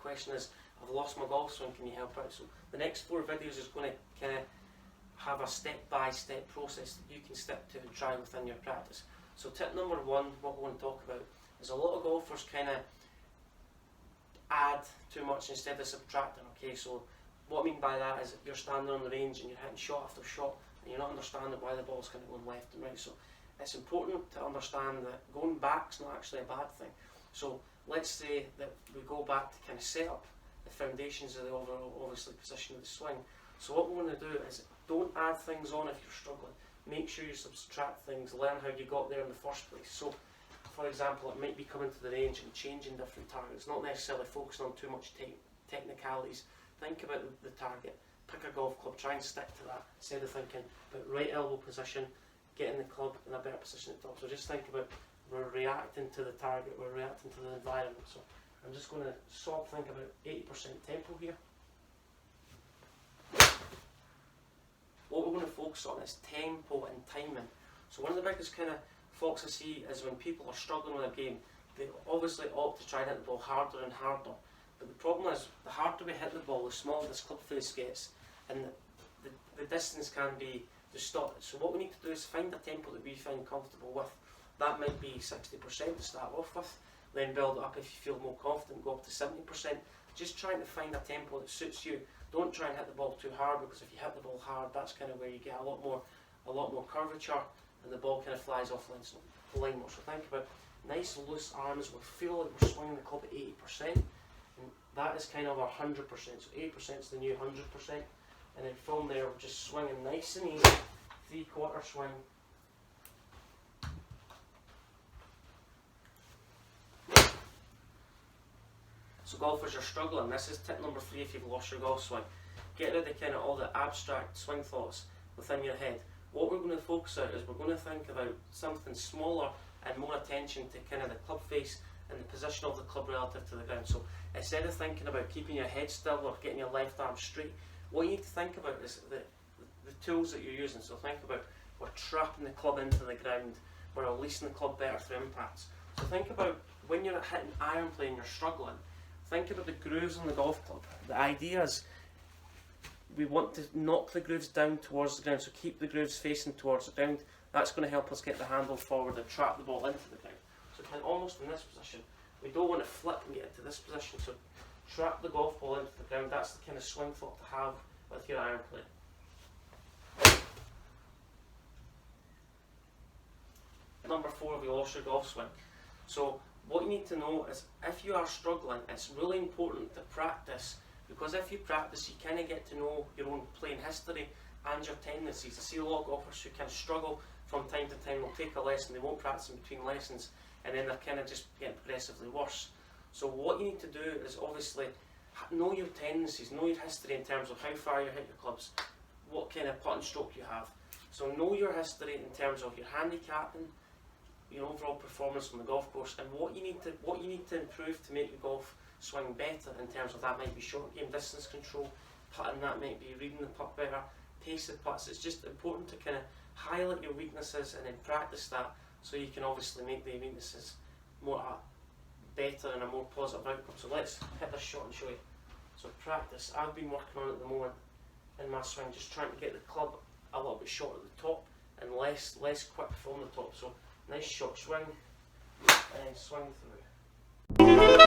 question is, I've lost my golf swing, can you help out? So the next 4 videos is going to kind of have a step-by-step process that you can stick to and try within your practice. So tip number 1, what we want to talk about, is a lot of golfers kind of add too much instead of subtracting. Okay, so what I mean by that is you're standing on the range and you're hitting shot after shot and you're not understanding why the ball's kind of going left and right. So it's important to understand that going back's not actually a bad thing. So let's say that we go back to kind of set up the foundations of the overall, obviously, position of the swing. So what we want to do is don't add things on if you're struggling. Make sure you subtract things, learn how you got there in the first place. So for example, it might be coming to the range and changing different targets, not necessarily focusing on too much technicalities. Think about the target, pick a golf club, try and stick to that instead of thinking about right elbow position, getting the club in a better position at the top. So just think about, we're reacting to the target, we're reacting to the environment. So I'm just going to think about 80% tempo here. What we're going to focus on is tempo and timing. So one of the biggest kind of faults I see is when people are struggling with a game, they obviously opt to try and hit the ball harder and harder. But the problem is, the harder we hit the ball, the smaller this club face gets, and the distance can be distorted. So what we need to do is find a tempo that we find comfortable with. That might be 60% to start off with, then build it up if you feel more confident, go up to 70%. Just trying to find a tempo that suits you. Don't try and hit the ball too hard, because if you hit the ball hard, that's kind of where you get a lot more curvature, and the ball kind of flies off the line more. So think about nice loose arms. We feel like we're swinging the club at 80%, and that is kind of our 100%. So 80% is the new 100%, and then from there we're just swinging nice and easy, 3/4 swing. So golfers, you're struggling. This is tip number 3 if you've lost your golf swing. Get rid of kind of all the abstract swing thoughts within your head. What we're going to focus on is we're going to think about something smaller and more attention to kind of the club face and the position of the club relative to the ground. So instead of thinking about keeping your head still or getting your left arm straight, what you need to think about is the tools that you're using. So think about, we're trapping the club into the ground, we're releasing the club better through impacts. So think about when you're hitting iron play and you're struggling, think about the grooves on the golf club. The idea is we want to knock the grooves down towards the ground, so keep the grooves facing towards the ground. That's going to help us get the handle forward and trap the ball into the ground. So kind of almost in this position. We don't want to flip and get into this position, so trap the golf ball into the ground. That's the kind of swing thought to have with your iron play. Number 4, we lost your golf swing. So what you need to know is, if you are struggling, it's really important to practice, because if you practice, you kind of get to know your own playing history and your tendencies. I see a lot of golfers who kind of struggle from time to time. They'll take a lesson, they won't practice in between lessons, and then they're kind of just getting progressively worse. So what you need to do is obviously know your tendencies, know your history in terms of how far you hit your clubs, what kind of putt and stroke you have. So know your history in terms of your handicapping, your overall performance on the golf course, and what you need to improve to make your golf swing better in terms of, that might be short game distance control, putting, that might be reading the putt better, pace of putts. It's just important to kind of highlight your weaknesses and then practice that, so you can obviously make the weaknesses more better and a more positive outcome. So let's hit this shot and show you. So practice, I've been working on at the moment in my swing, just trying to get the club a little bit short at the top and less quick from the top. So nice short swing and then swing through.